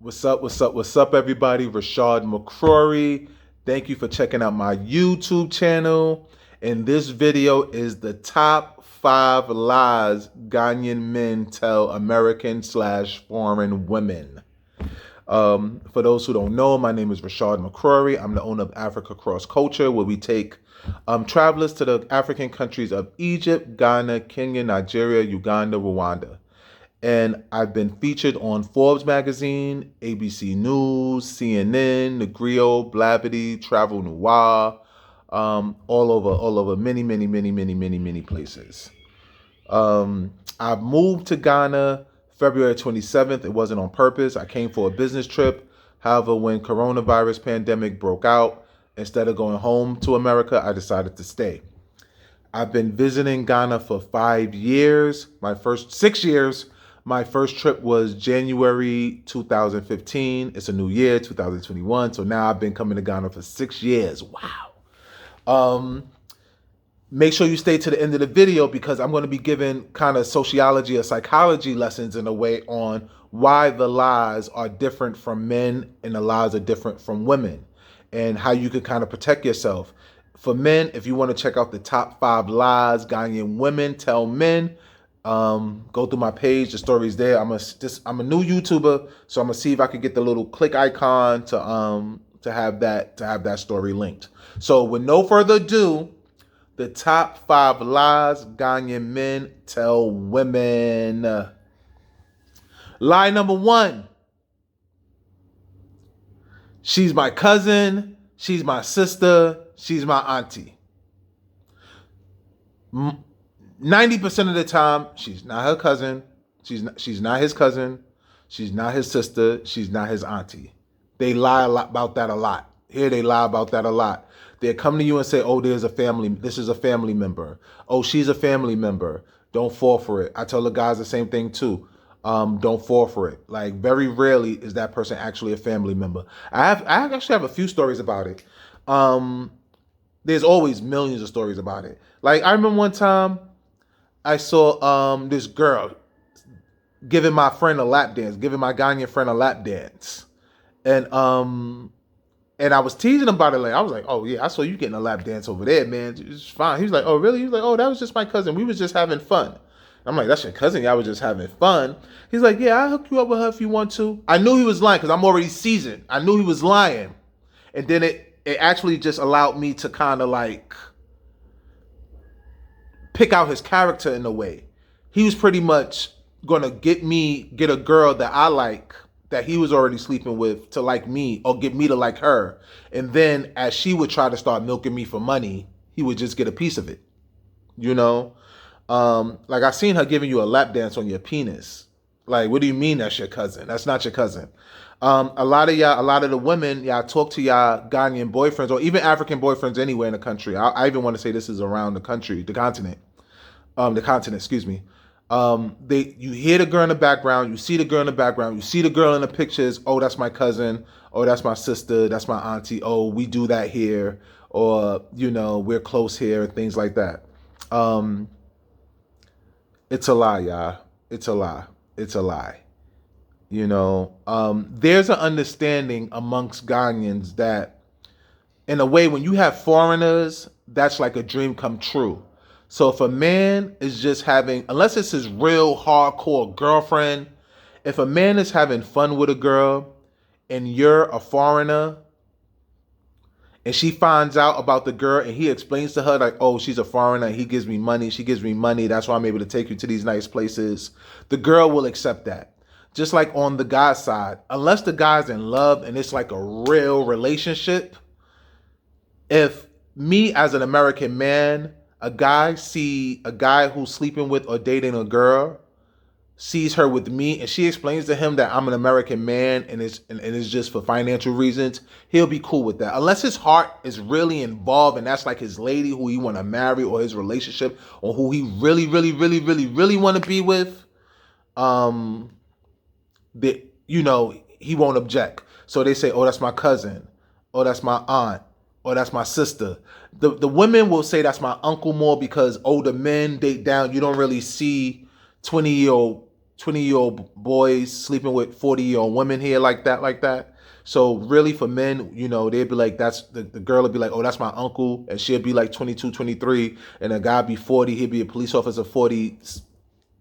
What's up, everybody? Rashad McCrorey. Thank you for checking out my YouTube channel. And this video is the top 5 lies Ghanaian men tell American/foreign women. For those who don't know, my name is Rashad McCrorey. I'm the owner of Africa Cross Culture, where we take travelers to the African countries of Egypt, Ghana, Kenya, Nigeria, Uganda, Rwanda. And I've been featured on Forbes magazine, ABC News, CNN, The Griot, Blavity, Travel Noir, all over many places. I've moved to Ghana February 27th. It wasn't on purpose. I came for a business trip. However, when coronavirus pandemic broke out, instead of going home to America, I decided to stay. I've been visiting Ghana for 5 years. My first 6 years. My first trip was January 2015. It's a new year, 2021. So now I've been coming to Ghana for 6 years. Wow. Make sure you stay to the end of the video because I'm going to be giving kind of sociology or psychology lessons in a way on why the lies are different from men and the lies are different from women and how you can kind of protect yourself. For men, if you want to check out the top 5 lies Ghanaian women tell men, go through my page. The story's there. I'm a new YouTuber, so I'm gonna see if I could get the little click icon to have that story linked. So with no further ado, the top 5 lies Ghanaian men tell women. Lie number 1. She's my cousin. She's my sister. She's my auntie. 90% of the time, she's not her cousin. She's not his cousin. She's not his sister. She's not his auntie. They lie about that a lot. Here they lie about that a lot. They come to you and say, oh, this is a family member. Oh, she's a family member. Don't fall for it. I tell the guys the same thing too. Don't fall for it. Like, very rarely is that person actually a family member. I actually have a few stories about it. There's always millions of stories about it. Like, I remember one time I saw this girl giving my friend a lap dance, giving my Ghanaian friend a lap dance. And I was teasing him about it. Like, I was like, oh yeah, I saw you getting a lap dance over there, man. It's fine. He was like, oh really? He was like, oh, that was just my cousin. We was just having fun. I'm like, that's your cousin? Y'all was just having fun. He's like, yeah, I'll hook you up with her if you want to. I knew he was lying because I'm already seasoned. I knew he was lying. And then it actually just allowed me to kind of like pick out his character in a way. He was pretty much gonna get a girl that I like, that he was already sleeping with, to like me, or get me to like her. And then as she would try to start milking me for money, he would just get a piece of it. You know? Like, I seen her giving you a lap dance on your penis. Like, what do you mean that's your cousin? That's not your cousin. A lot of the women, y'all talk to y'all Ghanaian boyfriends, or even African boyfriends anywhere in the country. I even want to say this is around the country, the continent, excuse me. You hear the girl in the background, you see the girl in the background, you see the girl in the pictures. Oh, that's my cousin. Oh, that's my sister. That's my auntie. Oh, we do that here, or we're close here, and things like that. It's a lie, y'all. It's a lie. It's a lie. There's an understanding amongst Ghanaians that, in a way, when you have foreigners, that's like a dream come true. So if a man is just unless it's his real hardcore girlfriend, if a man is having fun with a girl and you're a foreigner and she finds out about the girl and he explains to her like, oh, she's a foreigner, he gives me money, she gives me money, that's why I'm able to take you to these nice places, the girl will accept that. Just like on the guy's side, unless the guy's in love and it's like a real relationship, if me as an American man, a guy who's sleeping with or dating a girl sees her with me and she explains to him that I'm an American man and it's just for financial reasons, he'll be cool with that. Unless his heart is really involved and that's like his lady who he want to marry, or his relationship, or who he really want to be with, he won't object. So they say, oh, that's my cousin, oh, that's my aunt, or that's my sister. The women will say that's my uncle more because older men date down. You don't really see 20-year-old 20-year-old boys sleeping with 40-year-old women here like that. So really for men, they'd be like, that's the girl would be like, oh, that's my uncle. And she'd be like 22, 23. And a guy be 40. He'd be a police officer 40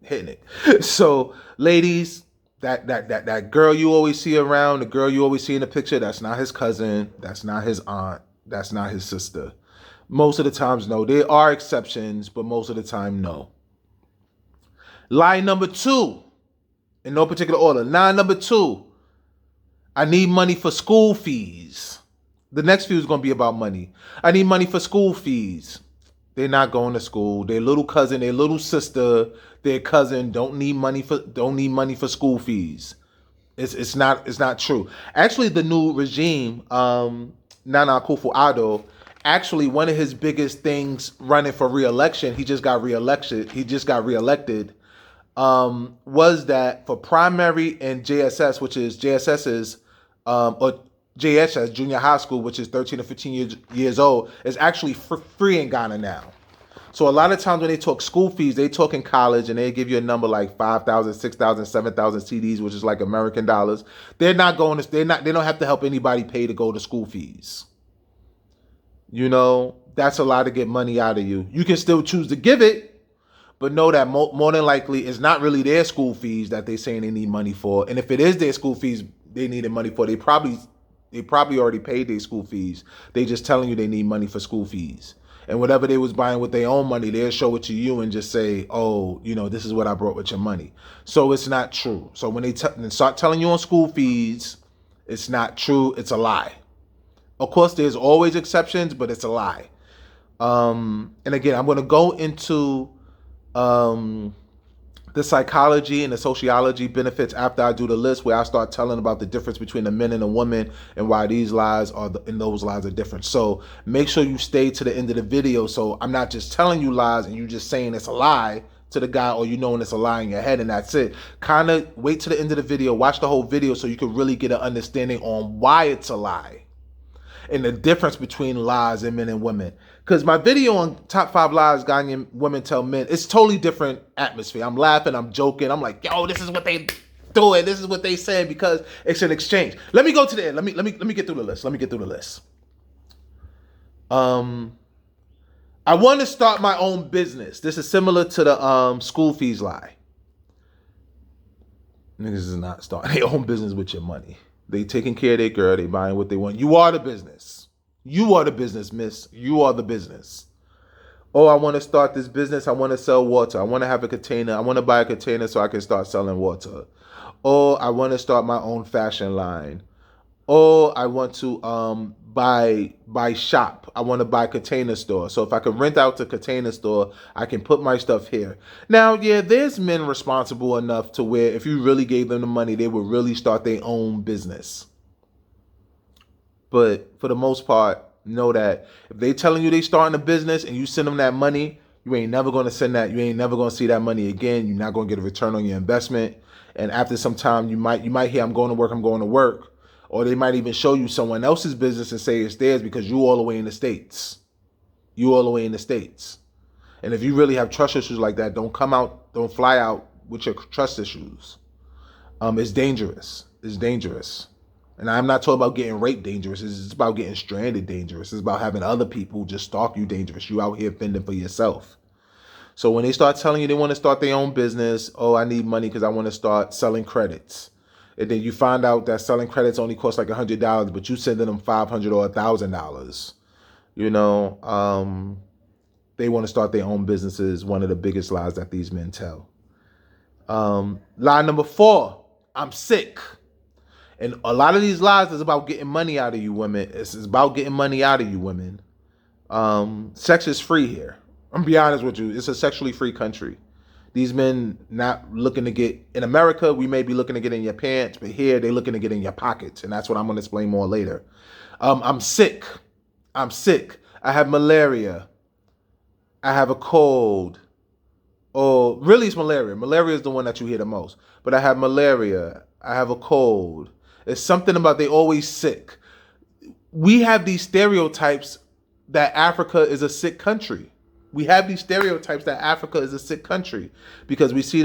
hitting it. So ladies, that girl you always see around, the girl you always see in the picture, that's not his cousin. That's not his aunt. That's not his sister. Most of the times, no. There are exceptions, but most of the time, no. Lie number 2, in no particular order. Lie number 2, I need money for school fees. The next few is going to be about money. I need money for school fees. They're not going to school. Their little cousin, their little sister, their cousin don't need money for school fees. It's not true. Actually, the new regime, Nana Akufo-Addo, actually one of his biggest things running for re-election, he just got reelected, was that for primary and JSS, which is JSS's, or JSS, junior high school, which is 13 to 15 years old, is actually free in Ghana now. So a lot of times when they talk school fees, they talk in college and they give you a number like 5,000, 6,000, 7,000 CDs, which is like American dollars. They don't have to help anybody pay to go to school fees. That's a lot to get money out of you. You can still choose to give it, but know that more than likely it's not really their school fees that they're saying they need money for. And if it is their school fees they needed money for, they probably already paid their school fees. They just telling you they need money for school fees. And whatever they was buying with their own money, they'll show it to you and just say, oh, this is what I brought with your money. So it's not true. So when they start telling you on school fees, it's not true. It's a lie. Of course, there's always exceptions, but it's a lie. And again, I'm going to go into the psychology and the sociology benefits after I do the list, where I start telling about the difference between the men and the women and why these lies and those lies are different. So make sure you stay to the end of the video, so I'm not just telling you lies and you just saying it's a lie to the guy, or knowing it's a lie in your head and that's it. Kind of wait to the end of the video, watch the whole video so you can really get an understanding on why it's a lie and the difference between lies in men and women. Because my video on top 5 lies Ghanaian women tell men, it's totally different atmosphere. I'm laughing, I'm joking. I'm like, yo, this is what they doing. This is what they saying, because it's an exchange. Let me go to the end. Let me get through the list. I want to start my own business. This is similar to the school fees lie. Niggas is not starting their own business with your money. They taking care of their girl. They buying what they want. You are the business. You are the business, miss. You are the business. Oh, I want to start this business. I want to sell water. I want to have a container. I want to buy a container so I can start selling water. Oh, I want to start my own fashion line. Oh, I want to buy shop. I want to buy container store. So if I can rent out the container store, I can put my stuff here. Now, yeah, there's men responsible enough to where if you really gave them the money, they would really start their own business. But for the most part, know that if they telling you they starting a business and you send them that money, you ain't never going to send that. You ain't never going to see that money again. You're not going to get a return on your investment. And after some time, you might hear, I'm going to work. Or they might even show you someone else's business and say it's theirs because you all the way in the States. And if you really have trust issues like that, don't fly out with your trust issues. It's dangerous. And I'm not talking about getting raped dangerous. It's about getting stranded dangerous. It's about having other people just stalk you dangerous. You out here fending for yourself. So when they start telling you they want to start their own business, oh, I need money because I want to start selling credits. And then you find out that selling credits only costs like $100, but you sending them $500 or $1,000. They want to start their own businesses. One of the biggest lies that these men tell. Lie number 4, I'm sick. And a lot of these lies is about getting money out of you women. It's about getting money out of you women. Sex is free here. I'm gonna be honest with you. It's a sexually free country. These men not looking to get, in America, we may be looking to get in your pants, but here they looking to get in your pockets. And that's what I'm going to explain more later. I'm sick. I have malaria. I have a cold. Oh, really it's malaria. Malaria is the one that you hear the most. But I have malaria. I have a cold. It's something about they always sick. We have these stereotypes that Africa is a sick country. We have these stereotypes that Africa is a sick country because we see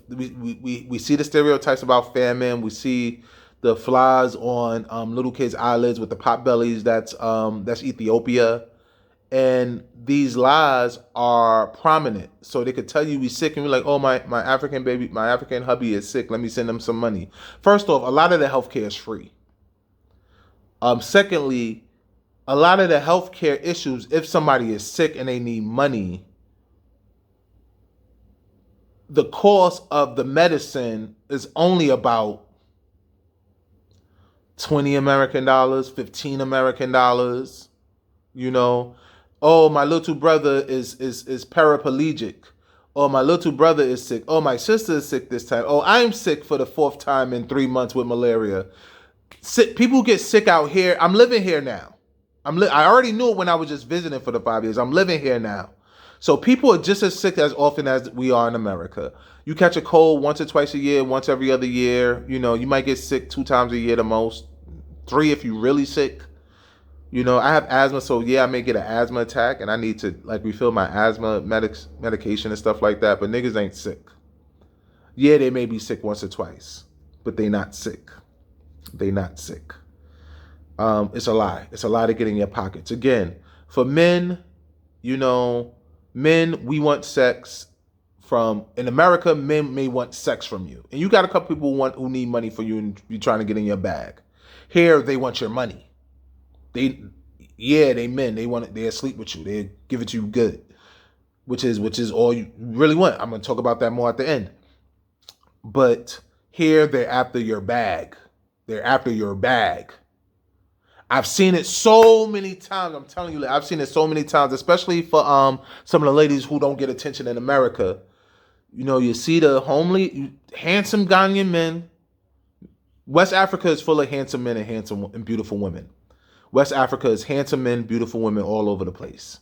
we see the stereotypes about famine. We see the flies on little kids' eyelids with the pot bellies. That's Ethiopia, and these lies are prominent. So they could tell you we sick, and we're like, oh, my African baby, my African hubby is sick. Let me send them some money. First off, a lot of the healthcare is free. Secondly, a lot of the healthcare issues, if somebody is sick and they need money, the cost of the medicine is only about $20 American, 15 American dollars. You know, oh, my little brother is paraplegic. Oh, my little brother is sick. Oh, my sister is sick this time. Oh, I'm sick for the 4th time in 3 months with malaria. People get sick out here. I'm living here now. I already knew it when I was just visiting for the 5 years. I'm living here now. So people are just as sick as often as we are in America. You catch a cold once or twice a year, once every other year. You know, you might get sick 2 times a year the most. 3 if you're really sick. You know, I have asthma, so yeah, I may get an asthma attack and I need to like refill my asthma medication and stuff like that. But niggas ain't sick. Yeah, they may be sick once or twice, but they not sick. They not sick. It's a lie. It's a lie to get in your pockets. Again, for men, you know, men, we want sex from, in America, men may want sex from you. And you got a couple people who need money for you and you're trying to get in your bag. Here, they want your money. They men. They sleep with you. They give it to you good, which is all you really want. I'm gonna talk about that more at the end. But here, they're after your bag. They're after your bag. I've seen it so many times. I'm telling you, I've seen it so many times, especially for some of the ladies who don't get attention in America. You know, you see the homely, handsome Ghanaian men. West Africa is full of handsome men and beautiful women. West Africa is handsome men, beautiful women all over the place.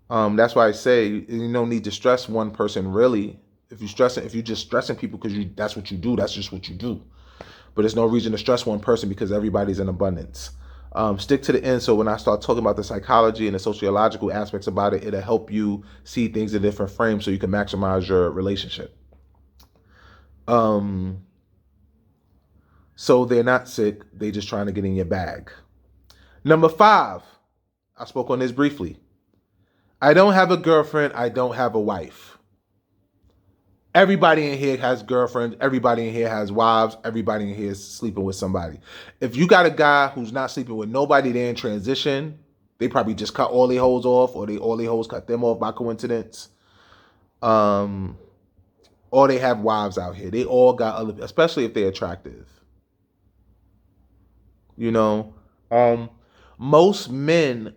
That's why I say you don't need to stress one person really. If you're just stressing people because that's what you do, that's just what you do. But there's no reason to stress one person because everybody's in abundance. Stick to the end so when I start talking about the psychology and the sociological aspects about it, it'll help you see things in different frames so you can maximize your relationship. So they're not sick, they're just trying to get in your bag. Number 5, I spoke on this briefly. I don't have a girlfriend, I don't have a wife. Everybody in here has girlfriends. Everybody in here has wives. Everybody in here is sleeping with somebody. If you got a guy who's not sleeping with nobody, they're in transition. They probably just cut all their hoes off, or all their hoes cut them off by coincidence. Or they have wives out here. They all got other, especially if they're attractive. You know, most men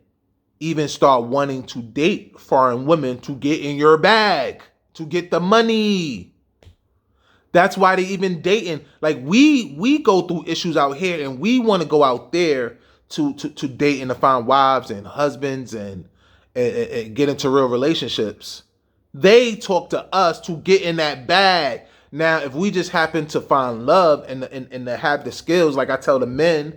even start wanting to date foreign women to get in your bag, to get the money. That's why they even dating. Like we go through issues out here and we want to go out there to date and to find wives and husbands and get into real relationships. They talk to us to get in that bag. Now, if we just happen to find love and to have the skills, like I tell the men,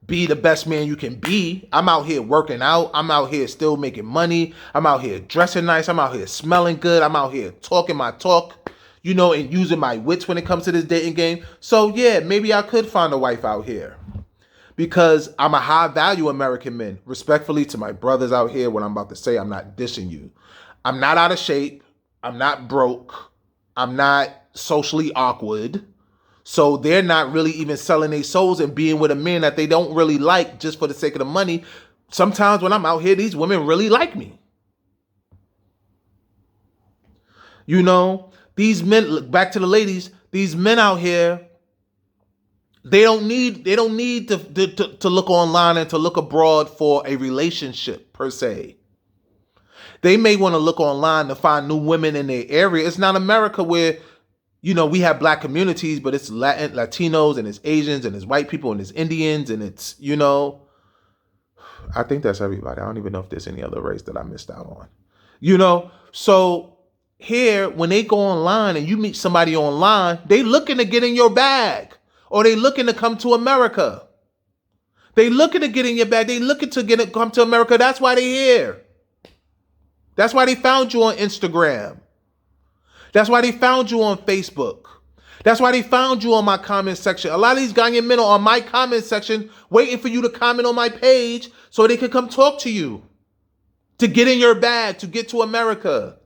be the best man you can be. I'm out here working out. I'm out here still making money. I'm out here dressing nice. I'm out here smelling good. I'm out here talking my talk, you know, and using my wits when it comes to this dating game. So yeah, maybe I could find a wife out here because I'm a high value American man. Respectfully to my brothers out here, what I'm about to say, I'm not dissing you. I'm not out of shape. I'm not broke. I'm not socially awkward. So they're not really even selling their souls and being with a man that they don't really like just for the sake of the money. Sometimes when I'm out here, these women really like me. You know, these men, look back to the ladies, these men out here, they don't need to look online and to look abroad for a relationship per se. They may want to look online to find new women in their area. It's not America where, you know, we have black communities, but it's Latinos and it's Asians and it's white people and it's Indians and it's, you know, I think that's everybody. I don't even know if there's any other race that I missed out on, you know. So here, when they go online and you meet somebody online, they looking to get in your bag or they looking to come to America. They looking to get in your bag. They looking to come to America. That's why they here. That's why they found you on Instagram. That's why they found you on Facebook. That's why they found you on my comment section. A lot of these Ghanaian men are on my comment section waiting for you to comment on my page so they can come talk to you, to get in your bag, to get to America.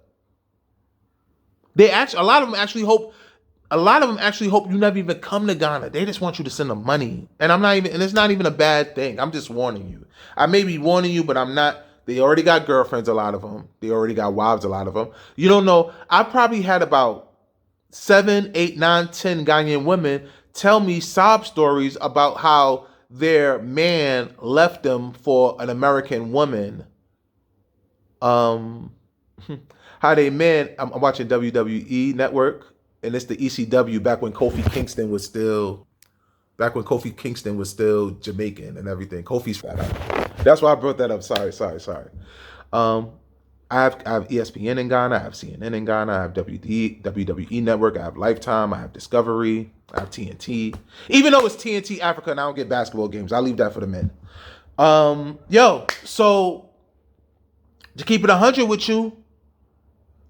A lot of them actually hope you never even come to Ghana. They just want you to send them money. And it's not even a bad thing. I'm just warning you. I may be warning you, but I'm not. They already got girlfriends, a lot of them. They already got wives, a lot of them. You don't know. I probably had about 7, 8, 9, 10 Ghanaian women tell me sob stories about how their man left them for an American woman. How they man, I'm watching WWE Network, and it's the ECW back when Kofi Kingston was still Jamaican and everything. Kofi's fat out. That's why I brought that up. Sorry. I have ESPN in Ghana. I have CNN in Ghana. I have WWE Network. I have Lifetime. I have Discovery. I have TNT. Even though it's TNT Africa and I don't get basketball games, I leave that for the men. So to keep it 100 with you,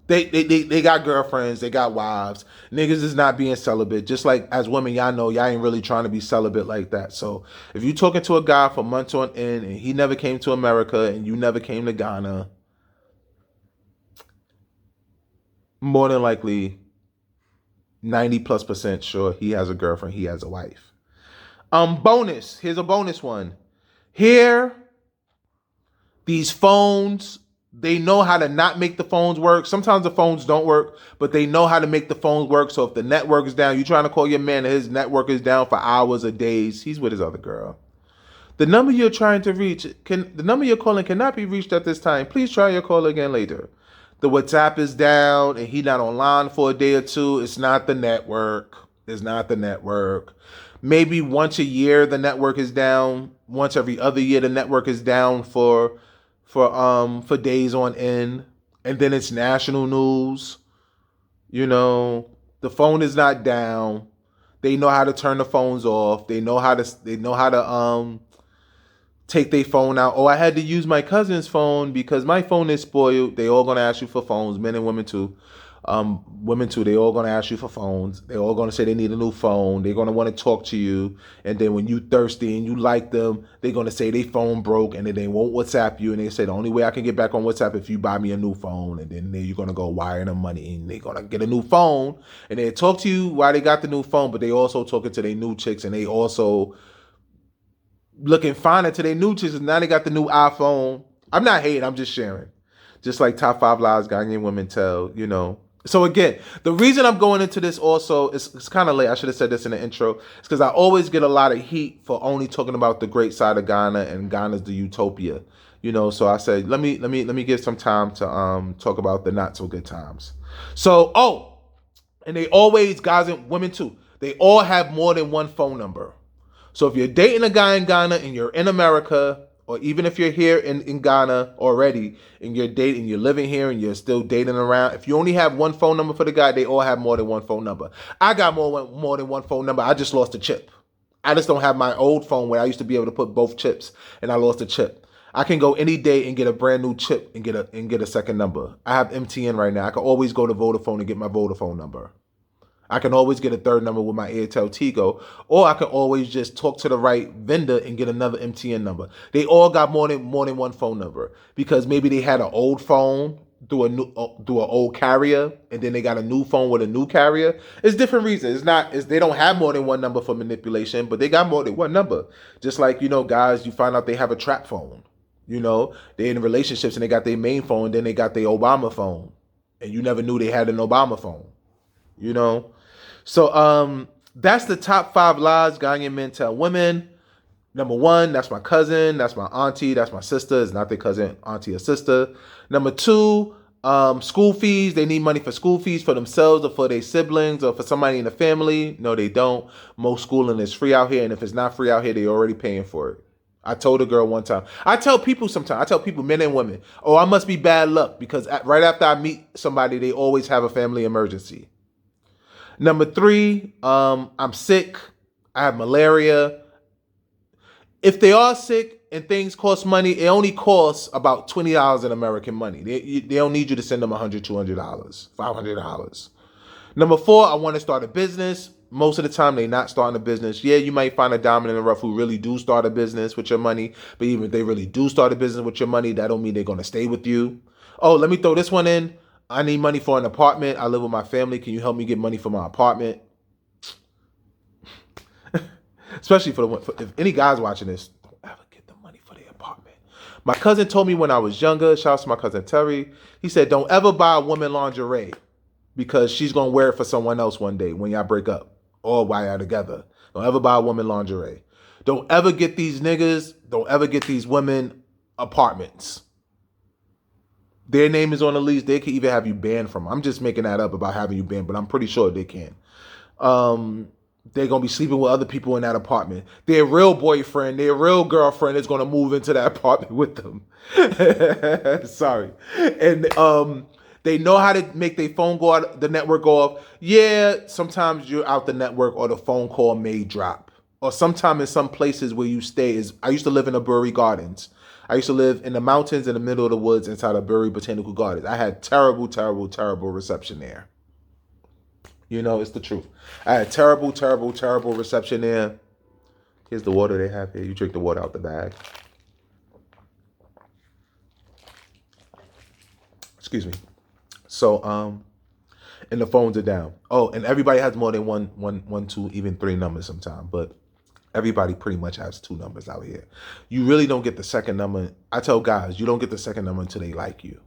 they got girlfriends, they got wives. Niggas is not being celibate. Just like as women, y'all know y'all ain't really trying to be celibate like that. So if you talking to a guy for months on end and he never came to America and you never came to Ghana, more than likely 90+% sure he has a girlfriend, he has a wife. Bonus. Here's a bonus one. Here, these phones, they know how to not make the phones work. Sometimes the phones don't work, but they know how to make the phones work. So if the network is down, you're trying to call your man and his network is down for hours or days, he's with his other girl. The number you're trying to reach, the number you're calling cannot be reached at this time. Please try your call again later. The WhatsApp is down and he not online for a day or two. It's not the network. It's not the network. Maybe once a year the network is down. Once every other year the network is down for days on end. And then it's national news. You know, the phone is not down. They know how to turn the phones off. They know how to take their phone out. Oh, I had to use my cousin's phone because my phone is spoiled. They all gonna ask you for phones, men and women too. Women too, they all gonna ask you for phones. They all gonna say they need a new phone. They're gonna want to talk to you. And then when you thirsty and you like them, they're gonna say their phone broke and then they won't WhatsApp you. And they say the only way I can get back on WhatsApp if you buy me a new phone. And then you're gonna go wire them money and they're gonna get a new phone. And they talk to you while they got the new phone, but they also talking to their new chicks and they also looking fine into their new chicks, and now they got the new iPhone. I'm not hating, I'm just sharing. Just like top 5 lies Ghanaian women tell, you know. So again, the reason I'm going into this also, it's kind of late. I should have said this in the intro. It's because I always get a lot of heat for only talking about the great side of Ghana, and Ghana's the utopia. You know, so I said, let me give some time to talk about the not so good times. So, and they always, guys and women too, they all have more than one phone number. So if you're dating a guy in Ghana and you're in America, or even if you're here in Ghana already and you're living here and you're still dating around, if you only have one phone number for the guy, they all have more than one phone number. I got more than one phone number. I just lost a chip. I just don't have my old phone where I used to be able to put both chips, and I lost a chip. I can go any day and get a brand new chip and get a second number. I have MTN right now. I can always go to Vodafone and get my Vodafone number. I can always get a third number with my Airtel Tigo, or I can always just talk to the right vendor and get another MTN number. They all got more than one phone number because maybe they had an old phone through an old carrier, and then they got a new phone with a new carrier. It's different reasons. They don't have more than one number for manipulation, but they got more than one number. Just like, you know, guys, you find out they have a trap phone. You know, they're in relationships and they got their main phone, and then they got their Obama phone, and you never knew they had an Obama phone. You know. So that's the top 5 lies Ghanaian men tell women. Number 1, that's my cousin, that's my auntie, that's my sister. It's not their cousin, auntie, or sister. Number 2, school fees. They need money for school fees for themselves or for their siblings or for somebody in the family. No, they don't. Most schooling is free out here, and if it's not free out here, they're already paying for it. I told a girl one time. I tell people, men and women, oh, I must be bad luck because right after I meet somebody, they always have a family emergency. Number 3, I'm sick. I have malaria. If they are sick, and things cost money, it only costs about $20 in American money. They don't need you to send them $100, $200, $500. Number 4, I want to start a business. Most of the time, they're not starting a business. Yeah, you might find a diamond in the rough who really do start a business with your money. But even if they really do start a business with your money, that don't mean they're going to stay with you. Oh, let me throw this one in. I need money for an apartment. I live with my family. Can you help me get money for my apartment? Especially if any guys watching this, don't ever get the money for the apartment. My cousin told me when I was younger, shout out to my cousin Terry, he said, don't ever buy a woman lingerie because she's going to wear it for someone else one day when y'all break up or while y'all together. Don't ever buy a woman lingerie. Don't ever get these niggas, don't ever get these women apartments. Their name is on the lease. They could even have you banned from them. I'm just making that up about having you banned, but I'm pretty sure they can. They're going to be sleeping with other people in that apartment. Their real boyfriend, their real girlfriend is going to move into that apartment with them. Sorry. And they know how to make their phone go out, the network go off. Yeah, sometimes you're out the network or the phone call may drop. Or sometime in some places where you stay. I used to live in the Bury Gardens. I used to live in the mountains in the middle of the woods inside of Bury Botanical Gardens. I had terrible, terrible, terrible reception there. You know, it's the truth. I had terrible, terrible, terrible reception there. Here's the water they have here. You drink the water out the bag. Excuse me. So, and the phones are down. Oh, and everybody has more than one, two, even 3 numbers sometimes. But everybody pretty much has 2 numbers out here. You really don't get the second number. I tell guys, you don't get the second number until they like you.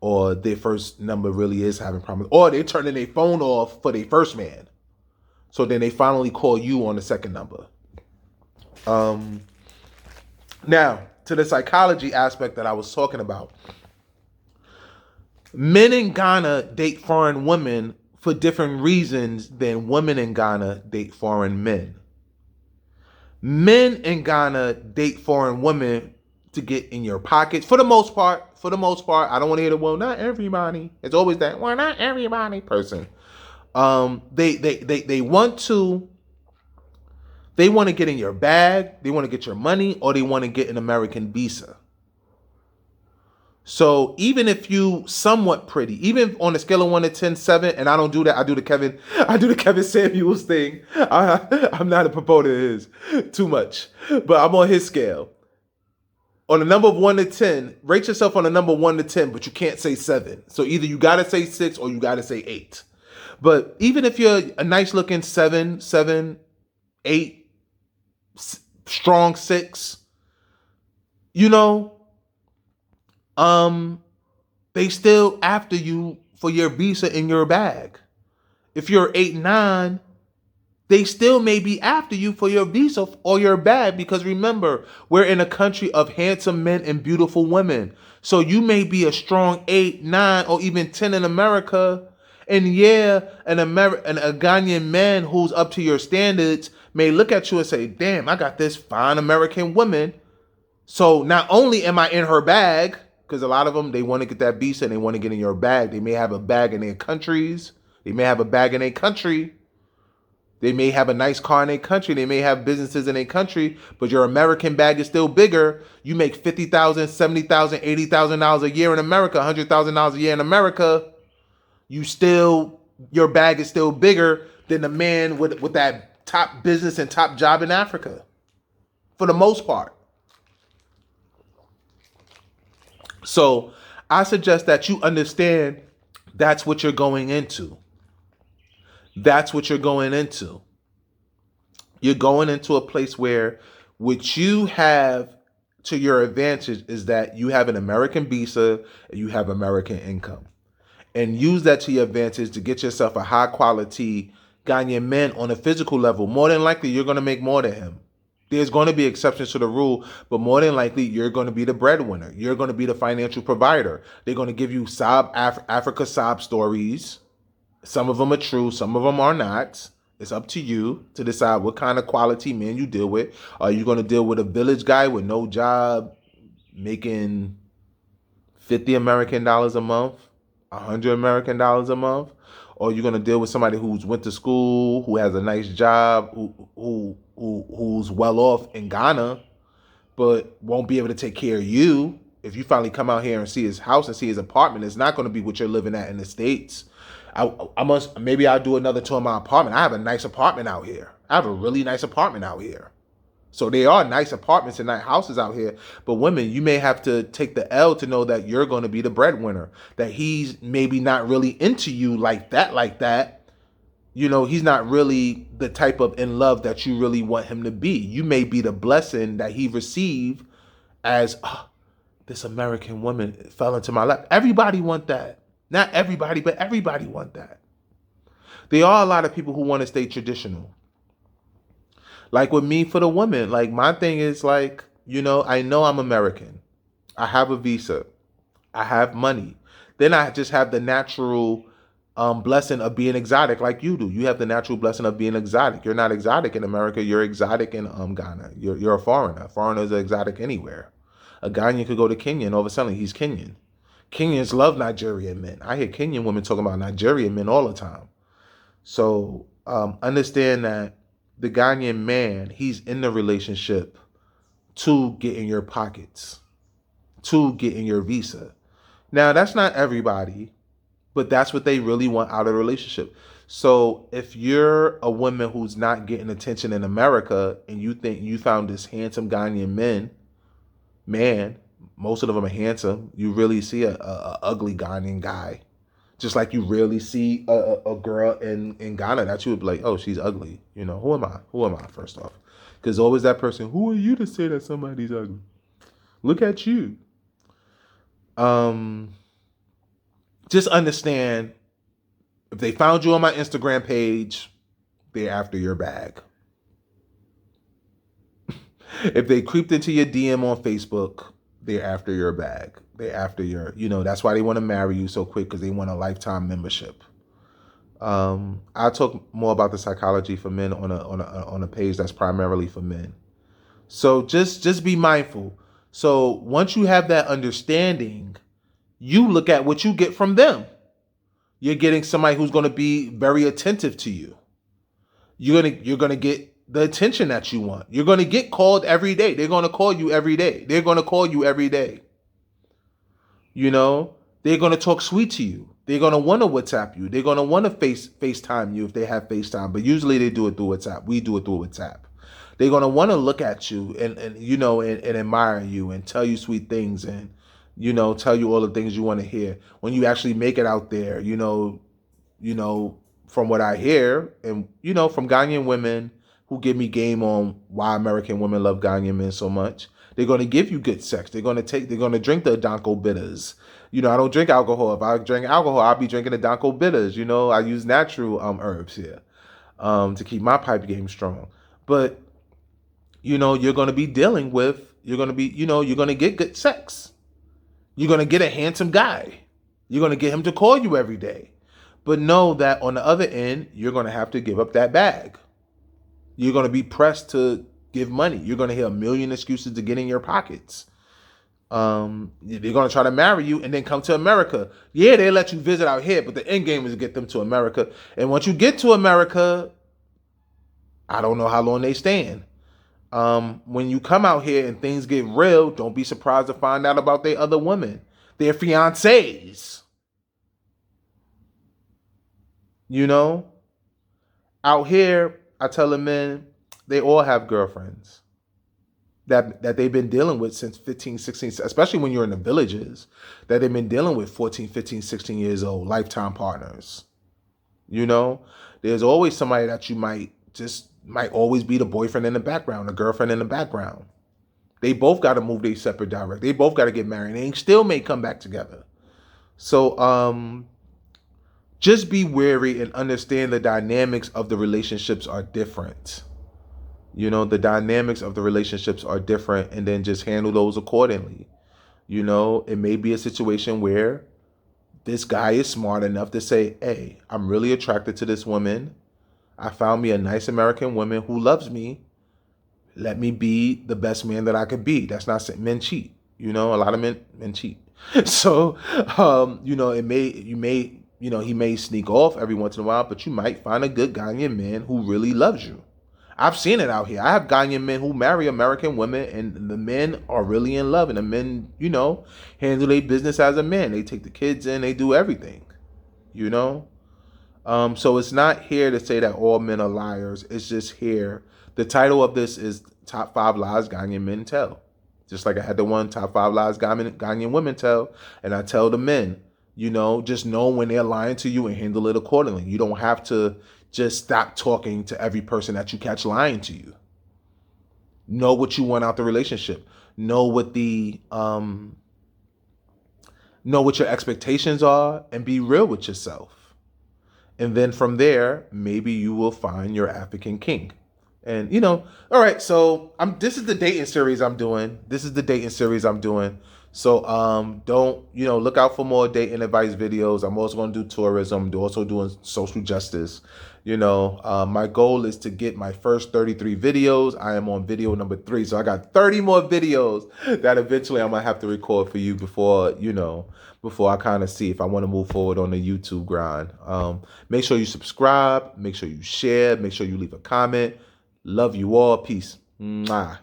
Or their first number really is having problems. Or they're turning their phone off for their first man. So then they finally call you on the second number. Now, to the psychology aspect that I was talking about. Men in Ghana date foreign women for different reasons than women in Ghana date foreign men. Men in Ghana date foreign women to get in your pockets. For the most part, I don't want to hear the, well, not everybody. It's always that, well, not everybody person. They want to get in your bag, they want to get your money, or they want to get an American visa. So even if you somewhat pretty, even on a scale of 1 to 10, 7, and I don't do that, I do the Kevin Samuels thing. I'm not a proponent of his too much, but I'm on his scale. On a number of 1 to 10, rate yourself on a number 1 to 10, but you can't say 7. So either you got to say 6 or you got to say 8. But even if you're a nice looking 7, 8, strong 6, you know, they still after you for your visa in your bag. If you're 8, 9, they still may be after you for your visa or your bag, because remember, we're in a country of handsome men and beautiful women. So you may be a strong 8, 9, or even 10 in America. And yeah, a Ghanaian man who's up to your standards may look at you and say, damn, I got this fine American woman. So not only am I in her bag, because a lot of them, they want to get that visa and they want to get in your bag. They may have a bag in their countries. They may have a bag in their country. They may have a nice car in their country. They may have businesses in their country, but your American bag is still bigger. You make $50,000, $70,000, $80,000 a year in America, $100,000 a year in America. Your bag is still bigger than the man with that top business and top job in Africa, for the most part. So I suggest that you understand that's what you're going into. That's what you're going into. You're going into a place where what you have to your advantage is that you have an American visa and you have American income. And use that to your advantage to get yourself a high quality Ghanaian man on a physical level. More than likely, you're going to make more than him. There's going to be exceptions to the rule, but more than likely, you're going to be the breadwinner. You're going to be the financial provider. They're going to give you Africa sob stories. Some of them are true. Some of them are not. It's up to you to decide what kind of quality man you deal with. Are you going to deal with a village guy with no job, making $50 American a month, $100 American a month? Or are you going to deal with somebody who's went to school, who has a nice job, who's well off in Ghana, but won't be able to take care of you. If you finally come out here and see his house and see his apartment, it's not going to be what you're living at in the States. Maybe I'll do another tour of my apartment. I have a nice apartment out here. I have a really nice apartment out here. So there are nice apartments and nice houses out here. But women, you may have to take the L to know that you're going to be the breadwinner. That he's maybe not really into you like that. You know, he's not really the type of in love that you really want him to be. You may be the blessing that he received as, this American woman fell into my lap. Everybody want that. Not everybody, but everybody want that. There are a lot of people who want to stay traditional. Like with me for the women, like my thing is like, you know I'm American. I have a visa. I have money. Then I just have the natural blessing of being exotic like you do. You have the natural blessing of being exotic. You're not exotic in America. You're exotic in Ghana. You're a foreigner. Foreigners are exotic anywhere. A Ghanaian could go to Kenya and all of a sudden he's Kenyan. Kenyans love Nigerian men. I hear Kenyan women talking about Nigerian men all the time. So understand that the Ghanaian man, he's in the relationship to get in your pockets, to get in your visa. Now, that's not everybody, but that's what they really want out of a relationship. So if you're a woman who's not getting attention in America and you think you found this handsome Ghanaian man, most of them are handsome. You really see a ugly Ghanaian guy. Just like you rarely see a girl in Ghana that you would be like, oh, she's ugly. You know, who am I? Who am I, first off? Because always that person, who are you to say that somebody's ugly? Look at you. Just understand, if they found you on my Instagram page, they're after your bag. If they creeped into your DM on Facebook, they're after your bag. They're after your, that's why they want to marry you so quick, because they want a lifetime membership. I'll talk more about the psychology for men on a page that's primarily for men. So just be mindful. So once you have that understanding, you look at what you get from them. You're getting somebody who's going to be very attentive to you. You're gonna get the attention that you want. You're going to get called every day. They're going to call you every day. They're going to call you every day. They're going to talk sweet to you. They're going to want to WhatsApp you. They're going to want to FaceTime you if they have FaceTime. But usually they do it through WhatsApp. We do it through WhatsApp. They're going to want to look at you and admire you and tell you sweet things and, tell you all the things you want to hear. When you actually make it out there, from what I hear and, from Ghanaian women who give me game on why American women love Ghanaian men so much. They're going to give you good sex. They're going to drink the Adanko bitters. I don't drink alcohol. If I drink alcohol, I'll be drinking the Adanko bitters. I use natural herbs here to keep my pipe game strong. But, you're going to be dealing with, you're going to get good sex. You're going to get a handsome guy. You're going to get him to call you every day. But know that on the other end, you're going to have to give up that bag. You're going to be pressed to give money. You're going to hear a million excuses to get in your pockets. They're going to try to marry you and then come to America. Yeah, they let you visit out here, but the end game is to get them to America. And once you get to America, I don't know how long they stand. When you come out here and things get real, don't be surprised to find out about their other women, their fiancés. Out here, I tell the men, they all have girlfriends that they've been dealing with since 15, 16, especially when you're in the villages, that they've been dealing with 14, 15, 16 years old, lifetime partners. There's always somebody that you might always be the boyfriend in the background, the girlfriend in the background. They both got to move their separate direction. They both got to get married. They still may come back together. So, just be wary and understand the dynamics of the relationships are different. The dynamics of the relationships are different, and then just handle those accordingly. It may be a situation where this guy is smart enough to say, hey, I'm really attracted to this woman. I found me a nice American woman who loves me. Let me be the best man that I could be. That's not saying men cheat. A lot of men cheat. So, he may sneak off every once in a while, but you might find a good Ghanaian man who really loves you. I've seen it out here. I have Ghanaian men who marry American women, and the men are really in love, and the men, handle their business as a man. They take the kids in, they do everything, you know. So it's not here to say that all men are liars. It's just here. The title of this is Top 5 Lies Ghanaian Men Tell. Just like I had the one Top 5 Lies Ghanaian Women Tell, and I tell the men, just know when they're lying to you and handle it accordingly. You don't have to just stop talking to every person that you catch lying to you. Know what you want out the relationship. Know what your expectations are, and be real with yourself. And then from there, maybe you will find your African king. And all right. So this is the dating series I'm doing. So don't look out for more dating advice videos. I'm also going to do tourism. I'm also doing social justice. My goal is to get my first 33 videos. I am on video number 3, so I got 30 more videos that eventually I'm gonna have to record for you before I kind of see if I want to move forward on the YouTube grind. Make sure you subscribe. Make sure you share. Make sure you leave a comment. Love you all. Peace. Mwah.